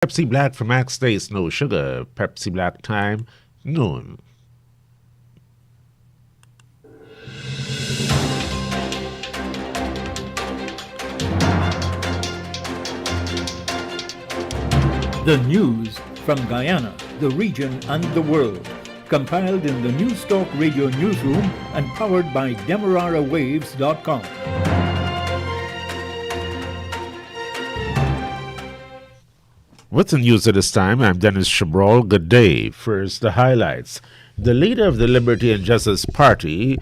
Pepsi Black from Max Taste, no sugar. Pepsi Black time, noon. The news from Guyana, the region, and the world. Compiled in the News Talk Radio newsroom and powered by DemeraraWaves.com. With the news at this time, I'm Dennis Chabrol. Good day. First, the highlights. The leader of the Liberty and Justice Party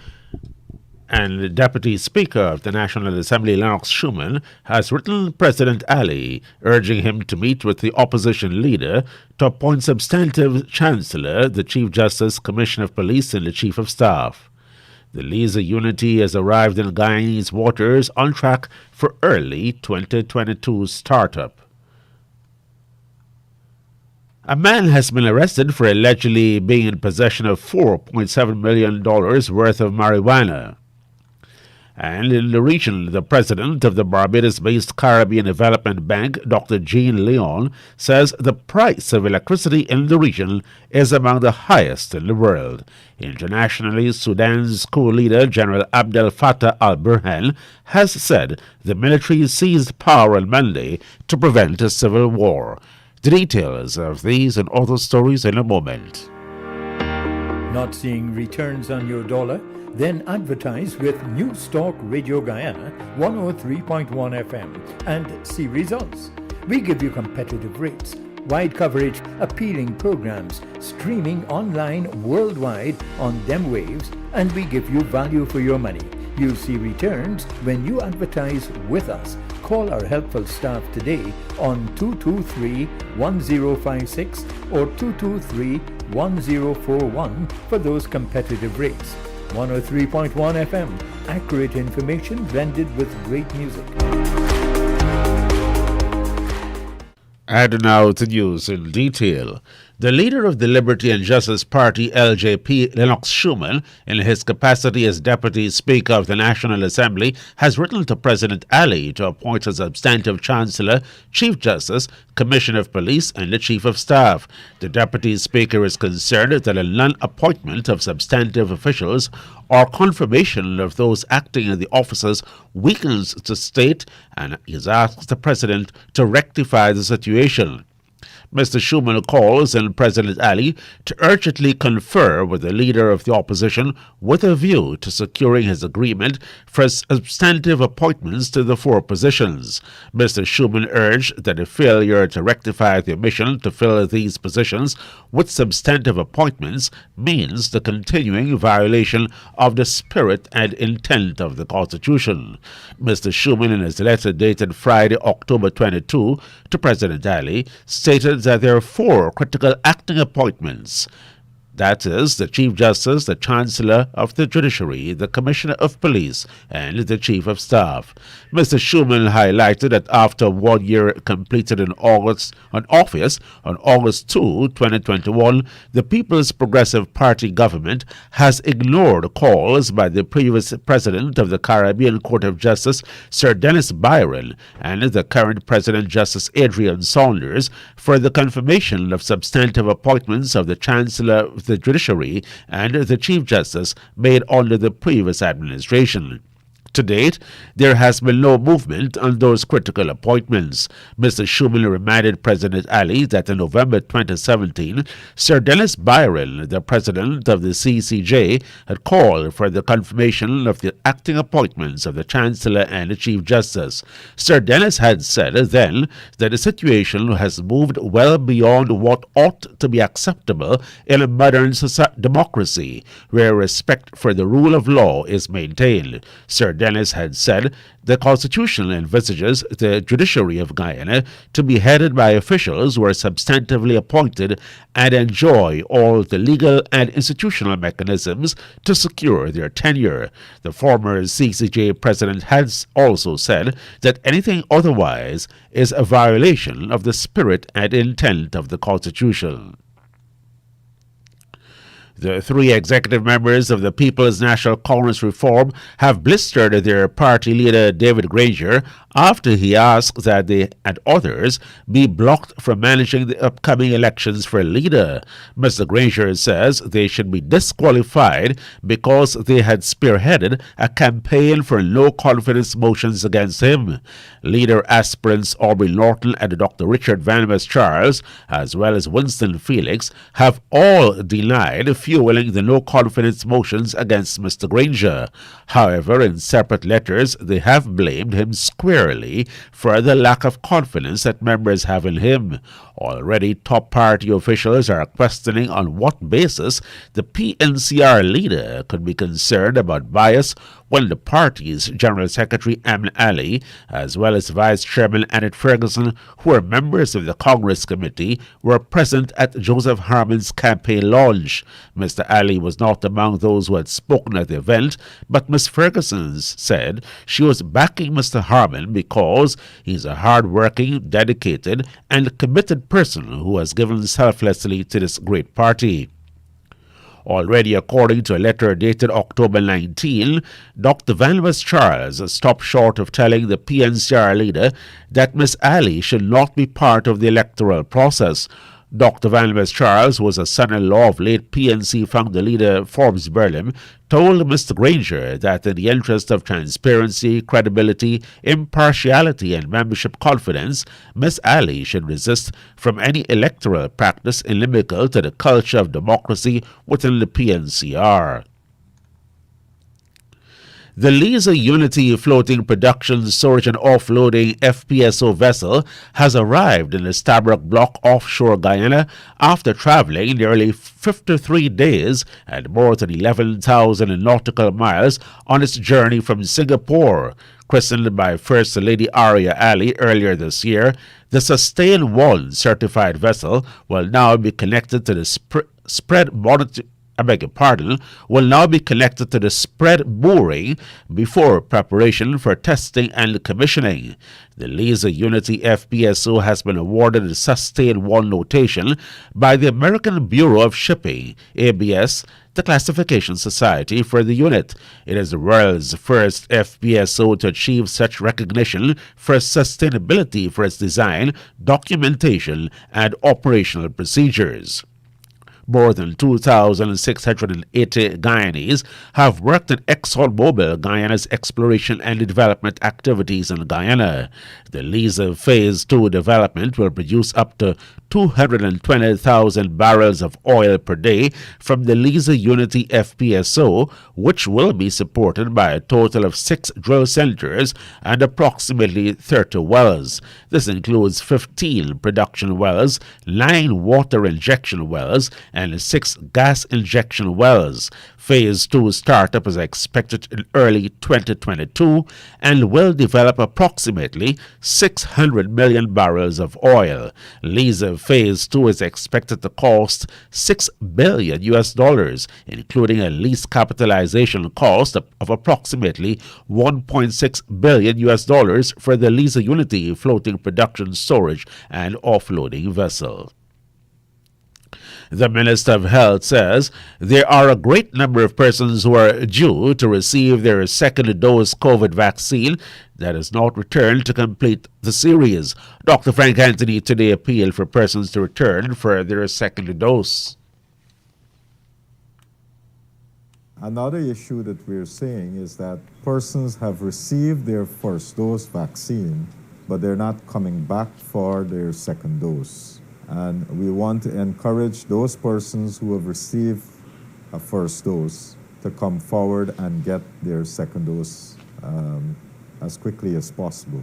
and the Deputy Speaker of the National Assembly, Lennox Schumann, has written President Ali, urging him to meet with the opposition leader to appoint substantive Chancellor, the Chief Justice, Commissioner of Police, and the Chief of Staff. The Liza Unity has arrived in Guyanese waters on track for early 2022 startup. A man has been arrested for allegedly being in possession of $4.7 million worth of marijuana. And in the region, the president of the Barbados-based Caribbean Development Bank, Dr. Jean Leon, says the price of electricity in the region is among the highest in the world. Internationally, Sudan's coup leader, General Abdel Fattah al-Burhan, has said the military seized power on Monday to prevent a civil war. The details of these and other stories in a moment. Not seeing returns on your dollar? Then advertise with News Talk Radio Guyana 103.1 FM and see results. We give you competitive rates, wide coverage, appealing programs, streaming online worldwide on them waves, and we give you value for your money. You'll see returns when you advertise with us. Call our helpful staff today on 223-1056 or 223-1041 for those competitive rates. 103.1 FM, accurate information blended with great music. And now the news in detail. The leader of the Liberty and Justice Party, LJP, Lennox Schumann, in his capacity as Deputy Speaker of the National Assembly, has written to President Ali to appoint a substantive Chancellor, Chief Justice, Commissioner of Police, and the Chief of Staff. The Deputy Speaker is concerned that a non-appointment of substantive officials or confirmation of those acting in the offices weakens the state, and has asked the President to rectify the situation. Mr. Schumann calls on President Ali to urgently confer with the leader of the opposition with a view to securing his agreement for substantive appointments to the four positions. Mr. Schumann urged that a failure to rectify the omission to fill these positions with substantive appointments means the continuing violation of the spirit and intent of the Constitution. Mr. Schumann, in his letter dated Friday, October 22, to President Ali, stated that there are four critical acting appointments. That is, the Chief Justice, the Chancellor of the Judiciary, the Commissioner of Police, and the Chief of Staff. Mr. Schumann highlighted that after 1 year completed in office on August 2, 2021, the People's Progressive Party government has ignored calls by the previous President of the Caribbean Court of Justice, Sir Dennis Byron, and the current President, Justice Adrian Saunders, for the confirmation of substantive appointments of the Chancellor of the Judiciary and the Chief Justice made under the previous administration. To date, there has been no movement on those critical appointments. Mr. Schumann reminded President Ali that in November 2017, Sir Dennis Byron, the president of the CCJ, had called for the confirmation of the acting appointments of the Chancellor and the Chief Justice. Sir Dennis had said then that the situation has moved well beyond what ought to be acceptable in a modern democracy, where respect for the rule of law is maintained. Sir Dennis had said the Constitution envisages the judiciary of Guyana to be headed by officials who are substantively appointed and enjoy all the legal and institutional mechanisms to secure their tenure. The former CCJ president has also said that anything otherwise is a violation of the spirit and intent of the Constitution. The three executive members of the People's National Congress Reform have blistered their party leader David Granger after he asked that they and others be blocked from managing the upcoming elections for leader. Mr. Granger says they should be disqualified because they had spearheaded a campaign for no-confidence motions against him. Leader aspirants Aubrey Norton and Dr. Richard Van West Charles, as well as Winston Felix, have all denied fueling the no-confidence motions against Mr. Granger. However, in separate letters, they have blamed him squarely for the lack of confidence that members have in him. Already, top party officials are questioning on what basis the PNCR leader could be concerned about bias when the party's General Secretary Amin Ali, as well as Vice Chairman Annette Ferguson, who are members of the Congress Committee, were present at Joseph Harmon's campaign launch. Mr. Ali was not among those who had spoken at the event, but Ms. Ferguson said she was backing Mr. Harmon because he's a hard-working, dedicated, and committed person who has given selflessly to this great party. Already, according to a letter dated October 19, Dr. Van West Charles stopped short of telling the PNCR leader that Ms. Ali should not be part of the electoral process. Dr. Van West Charles, who was a son-in-law of late PNC founder leader Forbes Burlem, told Mr. Granger that in the interest of transparency, credibility, impartiality, and membership confidence, Ms. Ali should resist from any electoral practice inimical to the culture of democracy within the PNCR. The Liza Unity floating production, storage, and offloading FPSO vessel has arrived in the Stabroek Block offshore Guyana after traveling nearly 53 days and more than 11,000 nautical miles on its journey from Singapore. Christened by First Lady Aria Ali earlier this year, the Sustain 1 certified vessel will now be connected to the spread monitoring will now be connected to the spread mooring before preparation for testing and commissioning. The Liza Unity FPSO has been awarded the Sustain 1 notation by the American Bureau of Shipping, ABS, the classification society for the unit. It is the world's first FPSO to achieve such recognition for sustainability for its design, documentation, and operational procedures. More than 2,680 Guyanese have worked in ExxonMobil Guyana's exploration and development activities in Guyana. The Liza Phase 2 development will produce up to 220,000 barrels of oil per day from the Liza Unity FPSO, which will be supported by a total of 6 drill centers and approximately 30 wells. This includes 15 production wells, 9 water injection wells, and 6 gas injection wells. Phase 2 startup is expected in early 2022 and will develop approximately 600 million barrels of oil. Liza Phase 2 is expected to cost $6 billion, including a lease capitalization cost of approximately $1.6 billion for the Liza Unity floating production, storage, and offloading vessel. The Minister of Health says there are a great number of persons who are due to receive their second dose COVID vaccine that has not returned to complete the series. Dr. Frank Anthony today appealed for persons to return for their second dose. Another issue that we're seeing is that persons have received their first dose vaccine, but they're not coming back for their second dose. And we want to encourage those persons who have received a first dose to come forward and get their second dose as quickly as possible.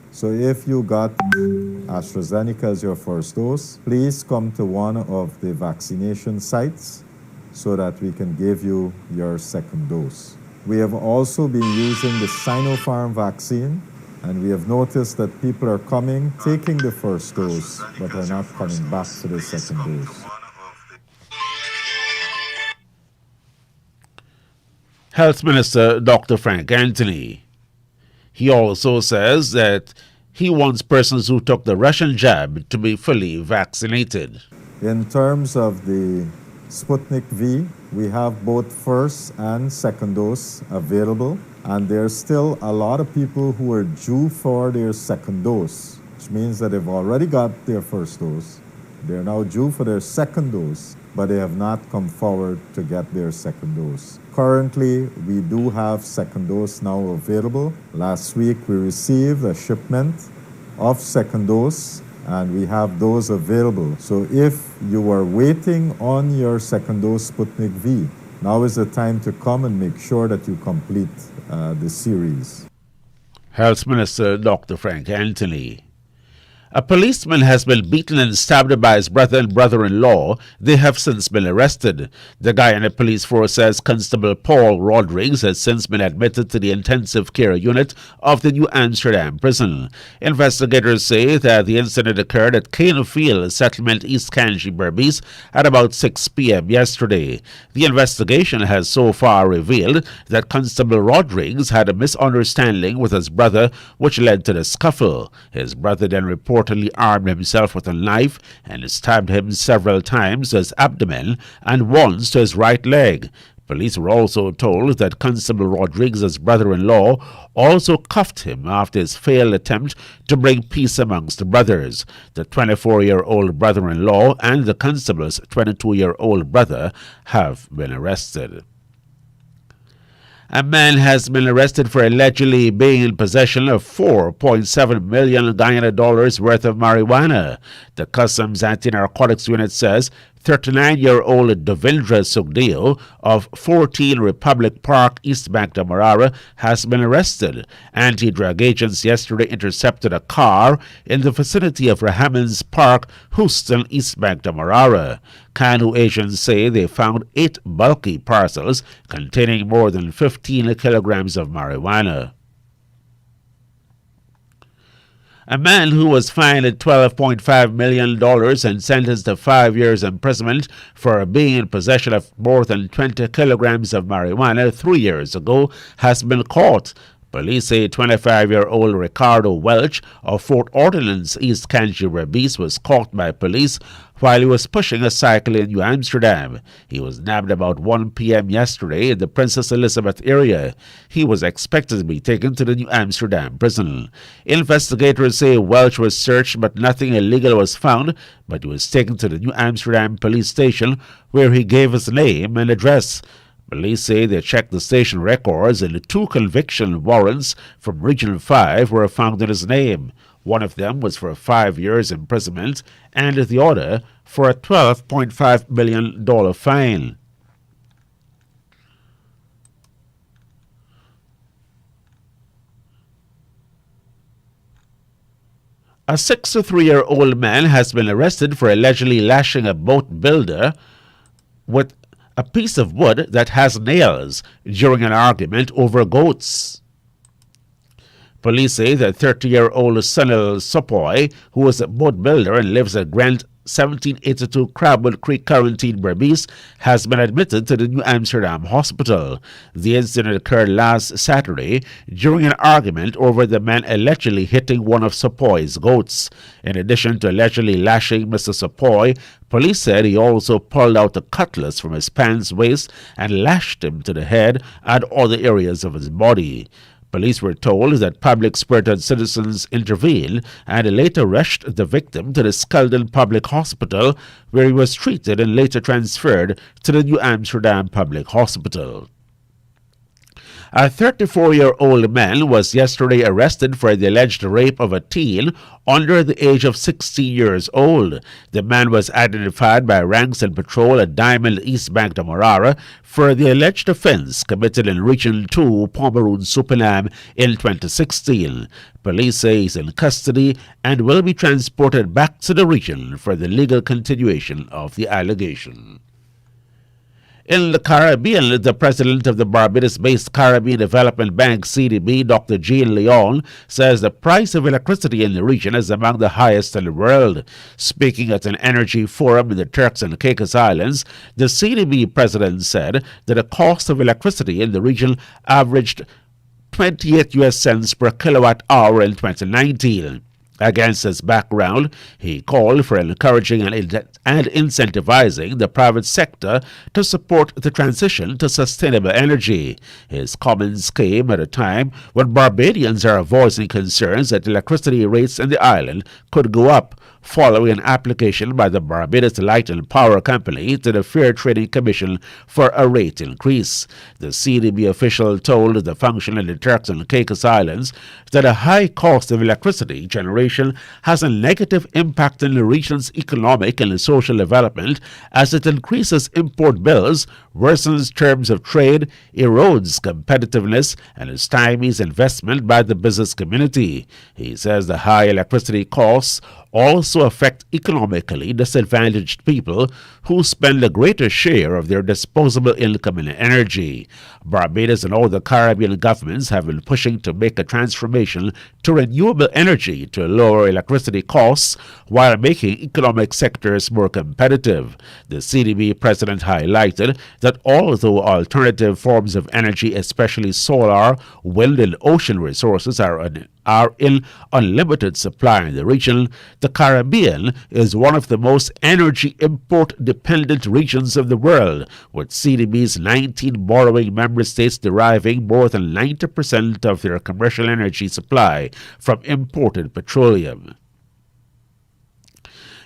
So if you got AstraZeneca as your first dose, please come to one of the vaccination sites so that we can give you your second dose. We have also been using the Sinopharm vaccine, and we have noticed that people are coming, taking the first dose, but are not coming back for the second dose. Health Minister Dr. Frank Anthony. He also says that he wants persons who took the Russian jab to be fully vaccinated. In terms of the Sputnik V, we have both first and second dose available. And there's still a lot of people who are due for their second dose, which means that they've already got their first dose. They're now due for their second dose, but they have not come forward to get their second dose. Currently, we do have second dose now available. Last week, we received a shipment of second dose, and we have those available. So if you are waiting on your second dose Sputnik V, now is the time to come and make sure that you complete the series. Health Minister Dr. Frank Anthony. A policeman has been beaten and stabbed by his brother and brother-in-law. They have since been arrested. The Guyana Police Force says Constable Paul Rodriguez has since been admitted to the intensive care unit of the New Amsterdam prison. Investigators say that the incident occurred at Canefield Settlement, East Kanji, Berbice at about 6 p.m. yesterday. The investigation has so far revealed that Constable Rodriguez had a misunderstanding with his brother, which led to the scuffle. His brother then reportedly armed himself with a knife and stabbed him several times to his abdomen and once to his right leg. Police were also told that Constable Rodriguez's brother-in-law also cuffed him after his failed attempt to bring peace amongst the brothers. The 24-year-old brother-in-law and the constable's 22-year-old brother have been arrested. A man has been arrested for allegedly being in possession of 4.7 million Guyana dollars worth of marijuana. The Customs Anti-Narcotics Unit says 39-year-old Devendra Sugdeo of 14 Republic Park, East Bank, Demerara, has been arrested. Anti-drug agents yesterday intercepted a car in the vicinity of Rahamans Park, Houston, East Bank, Demerara. Kanu agents say they found 8 bulky parcels containing more than 15 kilograms of marijuana. A man who was fined $12.5 million and sentenced to 5 years imprisonment for being in possession of more than 20 kilograms of marijuana 3 years ago has been caught. Police say 25-year-old Ricardo Welch of Fort Ordnance, East Kanji, Berbice was caught by police while he was pushing a cycle in New Amsterdam. He was nabbed about 1 p.m. yesterday in the Princess Elizabeth area. He was expected to be taken to the New Amsterdam prison. Investigators say Welch was searched but nothing illegal was found, but he was taken to the New Amsterdam police station where he gave his name and address. Police say they checked the station records and the 2 conviction warrants from Region 5 were found in his name. One of them was for 5 years imprisonment and the other for a $12.5 million fine. A 63-year-old man has been arrested for allegedly lashing a boat builder with a piece of wood that has nails during an argument over goats. Police say that 30-year-old Sunil Sopoy, who is a boat builder and lives at Grant 1782 Crabwood Creek, Quarantine, Berbice, has been admitted to the New Amsterdam hospital. The incident occurred last Saturday during an argument over the man allegedly hitting one of Sopoy's goats. In addition to allegedly lashing Mr. Sopoy, police said he also pulled out a cutlass from his pants waist and lashed him to the head and other areas of his body. Police were told that public-spirited citizens intervened and later rushed the victim to the Skeldon Public Hospital, where he was treated and later transferred to the New Amsterdam Public Hospital. A 34-year-old man was yesterday arrested for the alleged rape of a teen under the age of 16 years old. The man was identified by ranks and patrol at Diamond, East Bank, Demerara for the alleged offense committed in Region 2, Pomeroon, Supinam in 2016. Police say he's in custody and will be transported back to the region for the legal continuation of the allegation. In the Caribbean, the president of the Barbados-based Caribbean Development Bank, CDB, Dr. Jean Leon, says the price of electricity in the region is among the highest in the world. Speaking at an energy forum in the Turks and Caicos Islands, the CDB president said that the cost of electricity in the region averaged 28 US cents per kilowatt hour in 2019. Against this background, he called for encouraging and incentivizing the private sector to support the transition to sustainable energy. His comments came at a time when Barbadians are voicing concerns that electricity rates in the island could go up following an application by the Barbados Light and Power Company to the Fair Trading Commission for a rate increase. The CDB official told the function in the Turks and Caicos Islands that a high cost of electricity generation has a negative impact on the region's economic and social development as it increases import bills, worsens terms of trade, erodes competitiveness, and stymies investment by the business community. He says the high electricity costs also affect economically disadvantaged people who spend a greater share of their disposable income in energy. Barbados and all the Caribbean governments have been pushing to make a transformation to renewable energy to lower electricity costs while making economic sectors more competitive. The CDB president highlighted that although alternative forms of energy, especially solar, wind, and ocean resources, are in unlimited supply in the region, the Caribbean is one of the most energy import-dependent regions of the world, with CDB's 19 borrowing member states deriving more than 90% of their commercial energy supply from imported petroleum.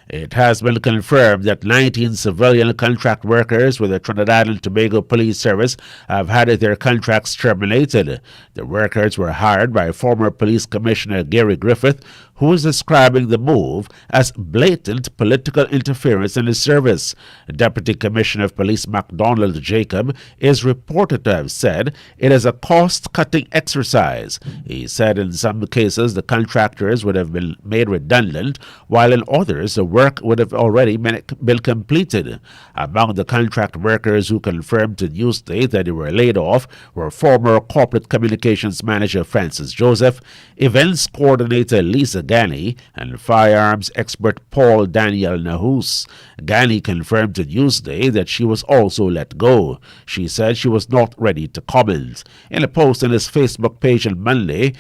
It has been confirmed that 19 civilian contract workers with the Trinidad and Tobago Police Service have had their contracts terminated. The workers were hired by former Police Commissioner Gary Griffith, who is describing the move as blatant political interference in the service. Deputy Commissioner of Police MacDonald Jacob is reported to have said it is a cost-cutting exercise. He said in some cases the contractors would have been made redundant, while in others the work would have already been completed. Among the contract workers who confirmed to Newsday that they were laid off were former Corporate Communications Manager Francis Joseph, Events Coordinator Lisa Gani, and firearms expert Paul Daniel Nahus. Gani confirmed to Newsday that she was also let go. She said she was not ready to comment. In a post on his Facebook page on Monday,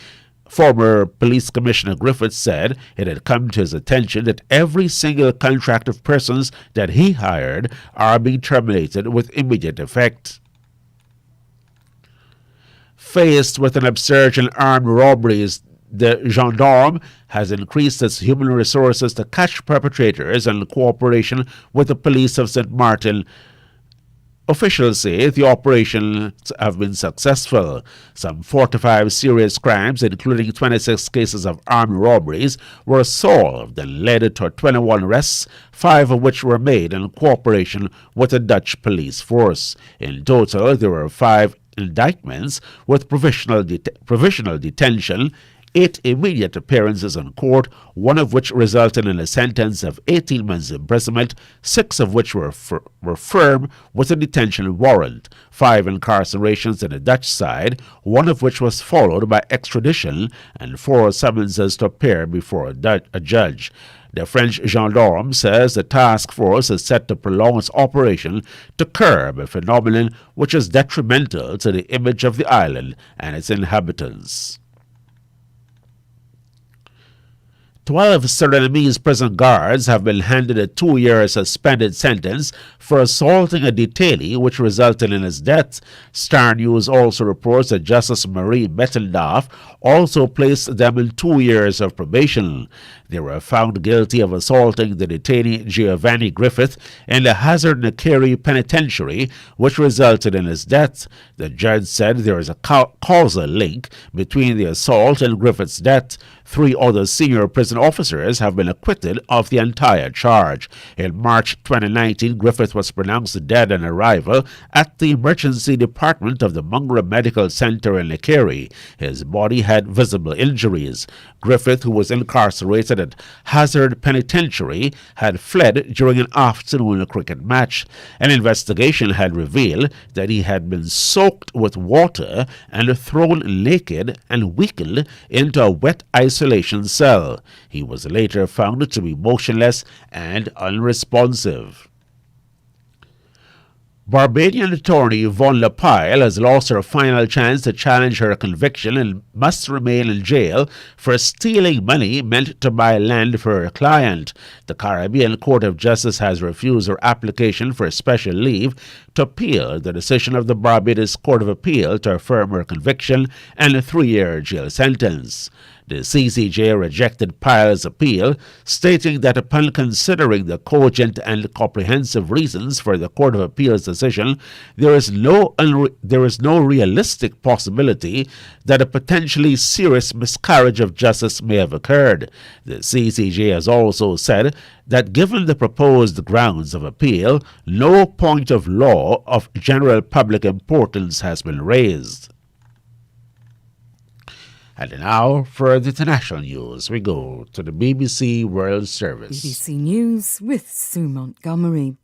former Police Commissioner Griffith said it had come to his attention that every single contract of persons that he hired are being terminated with immediate effect. Faced with an upsurge in armed robberies, the gendarme has increased its human resources to catch perpetrators in cooperation with the police of St. Martin. Officials say the operations have been successful. Some 45 serious crimes, including 26 cases of armed robberies, were solved and led to 21 arrests, 5 of which were made in cooperation with the Dutch police force. In total, there were 5 indictments with provisional detention, 8 immediate appearances in court, 1 of which resulted in a sentence of 18 months imprisonment, 6 of which were firm with a detention warrant, 5 incarcerations on the Dutch side, 1 of which was followed by extradition, and 4 summonses to appear before a judge. The French gendarme says the task force is set to prolong its operation to curb a phenomenon which is detrimental to the image of the island and its inhabitants. 12 Surinamese prison guards have been handed a 2-year suspended sentence for assaulting a detainee, which resulted in his death. Star News also reports that Justice Marie Bettendorf also placed them in 2 years of probation. They were found guilty of assaulting the detainee Giovanni Griffith in the Hazard Nakiri Penitentiary, which resulted in his death. The judge said there is a causal link between the assault and Griffith's death. 3 other senior prison officers have been acquitted of the entire charge. In March 2019, Griffith was pronounced dead on arrival at the emergency department of the Mungra Medical Center in Nakiri. His body had visible injuries. Griffith, who was incarcerated at Hazard Penitentiary, had fled during an afternoon cricket match. An investigation had revealed that he had been soaked with water and thrown naked and weakened into a wet isolation cell. He was later found to be motionless and unresponsive. Barbadian attorney Yvonne Lepile has lost her final chance to challenge her conviction and must remain in jail for stealing money meant to buy land for her client. The Caribbean Court of Justice has refused her application for special leave to appeal the decision of the Barbados Court of Appeal to affirm her conviction and a 3-year jail sentence. The CCJ rejected Pile's appeal, stating that upon considering the cogent and comprehensive reasons for the Court of Appeal's decision, there is no realistic possibility that a potentially serious miscarriage of justice may have occurred. The CCJ has also said that given the proposed grounds of appeal, no point of law of general public importance has been raised. And now, for the international news, we go to the BBC World Service. BBC News with Sue Montgomery.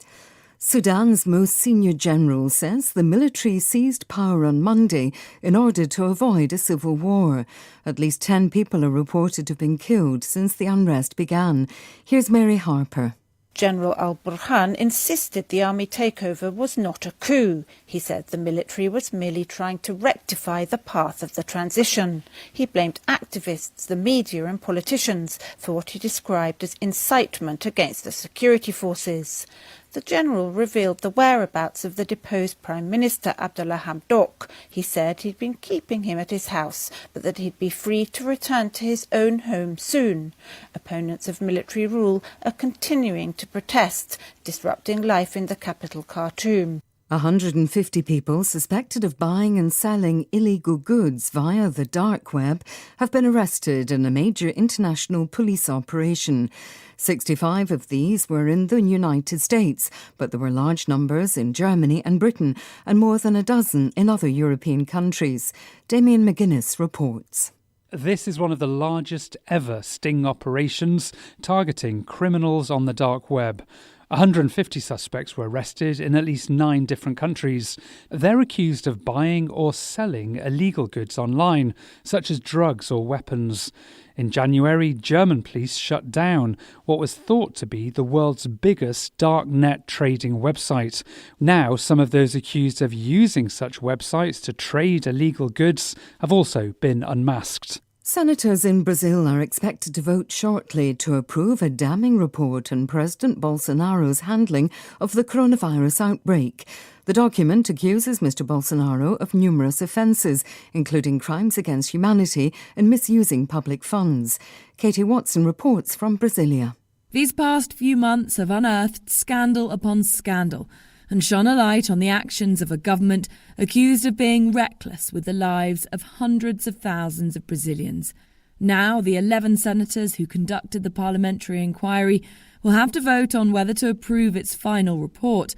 Sudan's most senior general says the military seized power on Monday in order to avoid a civil war. At least 10 people are reported to have been killed since the unrest began. Here's Mary Harper. General al-Burhan insisted the army takeover was not a coup. He said the military was merely trying to rectify the path of the transition. He blamed activists, the media and politicians for what he described as incitement against the security forces. The general revealed the whereabouts of the deposed Prime Minister Abdullah Hamdok. He said he'd been keeping him at his house, but that he'd be free to return to his own home soon. Opponents of military rule are continuing to protest, disrupting life in the capital Khartoum. 150 people suspected of buying and selling illegal goods via the dark web have been arrested in a major international police operation. 65 of these were in the United States, but there were large numbers in Germany and Britain and more than a dozen in other European countries. Damien McGuinness reports. This is one of the largest ever sting operations targeting criminals on the dark web. 150 suspects were arrested in at least 9 different countries. They're accused of buying or selling illegal goods online, such as drugs or weapons. In January, German police shut down what was thought to be the world's biggest darknet trading website. Now, some of those accused of using such websites to trade illegal goods have also been unmasked. Senators in Brazil are expected to vote shortly to approve a damning report on President Bolsonaro's handling of the coronavirus outbreak. The document accuses Mr. Bolsonaro of numerous offences, including crimes against humanity and misusing public funds. Katie Watson reports from Brasilia. These past few months have unearthed scandal upon scandal and shone a light on the actions of a government accused of being reckless with the lives of hundreds of thousands of Brazilians. Now, the 11 senators who conducted the parliamentary inquiry will have to vote on whether to approve its final report.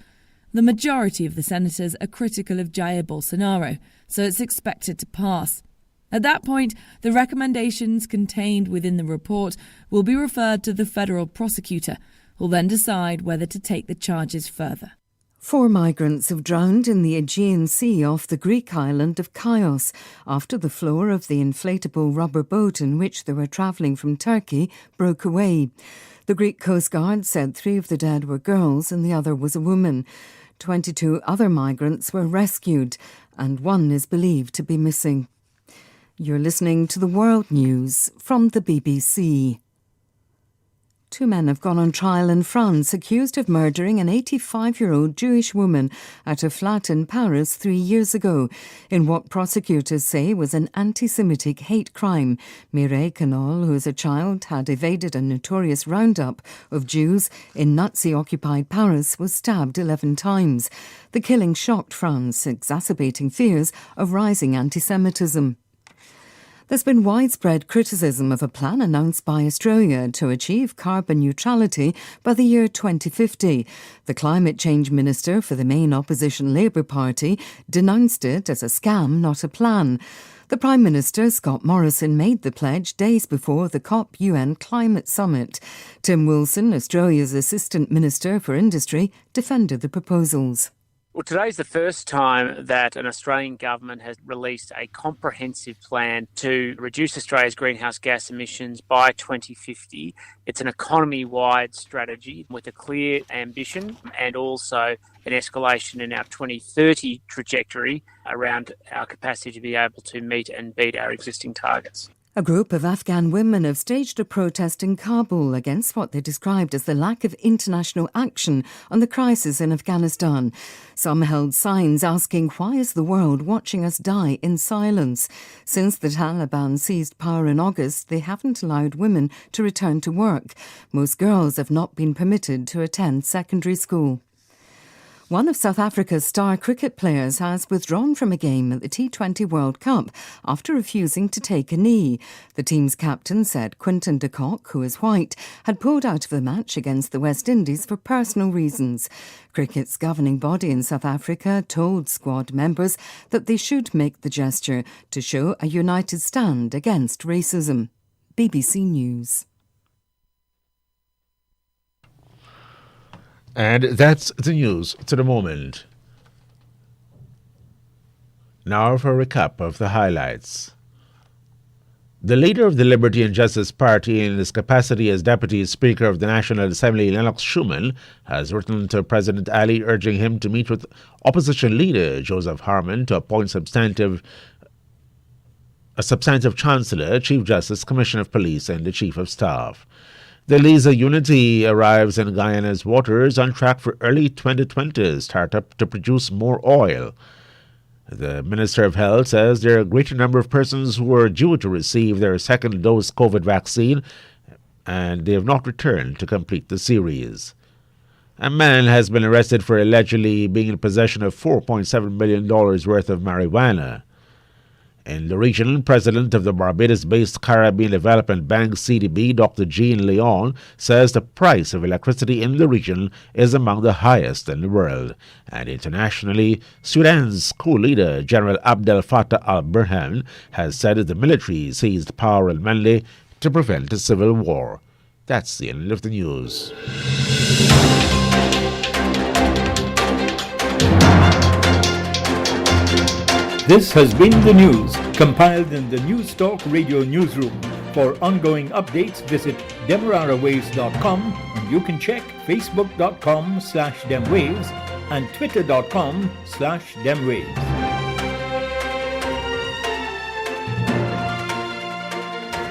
The majority of the senators are critical of Jair Bolsonaro, so it's expected to pass. At that point, the recommendations contained within the report will be referred to the federal prosecutor, who'll then decide whether to take the charges further. 4 migrants have drowned in the Aegean Sea off the Greek island of Chios after the floor of the inflatable rubber boat in which they were travelling from Turkey broke away. The Greek Coast Guard said 3 of the dead were girls and the other was a woman. 22 other migrants were rescued and 1 is believed to be missing. You're listening to the World News from the BBC. 2 men have gone on trial in France accused of murdering an 85-year-old Jewish woman at a flat in Paris 3 years ago in what prosecutors say was an anti-Semitic hate crime. Mireille Canol, who as a child had evaded a notorious roundup of Jews in Nazi-occupied Paris, was stabbed 11 times. The killing shocked France, exacerbating fears of rising anti-Semitism. There's been widespread criticism of a plan announced by Australia to achieve carbon neutrality by the year 2050. The climate change minister for the main opposition Labour Party denounced it as a scam, not a plan. The Prime Minister, Scott Morrison, made the pledge days before the COP UN Climate Summit. Tim Wilson, Australia's Assistant Minister for Industry, defended the proposals. Well, today's the first time that an Australian government has released a comprehensive plan to reduce Australia's greenhouse gas emissions by 2050. It's an economy-wide strategy with a clear ambition and also an escalation in our 2030 trajectory around our capacity to be able to meet and beat our existing targets. A group of Afghan women have staged a protest in Kabul against what they described as the lack of international action on the crisis in Afghanistan. Some held signs asking, "Why is the world watching us die in silence?" Since the Taliban seized power in August, they haven't allowed women to return to work. Most girls have not been permitted to attend secondary school. One of South Africa's star cricket players has withdrawn from a game at the T20 World Cup after refusing to take a knee. The team's captain said Quinton de Kock, who is white, had pulled out of the match against the West Indies for personal reasons. Cricket's governing body in South Africa told squad members that they should make the gesture to show a united stand against racism. BBC News. And that's the news to the moment. Now for a recap of the highlights. The leader of the Liberty and Justice Party in his capacity as Deputy Speaker of the National Assembly, Lennox Schumann, has written to President Ali urging him to meet with opposition leader Joseph Harman to appoint a substantive Chancellor, Chief Justice, Commissioner of Police and the Chief of Staff. The Liza Unity arrives in Guyana's waters on track for early 2020 startup to produce more oil. The Minister of Health says there are a greater number of persons who are due to receive their second dose COVID vaccine and they have not returned to complete the series. A man has been arrested for allegedly being in possession of $4.7 million worth of marijuana. In the region, President of the Barbados-based Caribbean Development Bank, CDB, Dr. Jean Leon, says the price of electricity in the region is among the highest in the world. And internationally, Sudan's coup leader, General Abdel Fattah al-Burhan, has said that the military seized power in Mali to prevent a civil war. That's the end of the news. This has been the news, compiled in the News Talk Radio newsroom. For ongoing updates, visit demerarawaves.com and you can check facebook.com/demwaves and twitter.com/demwaves.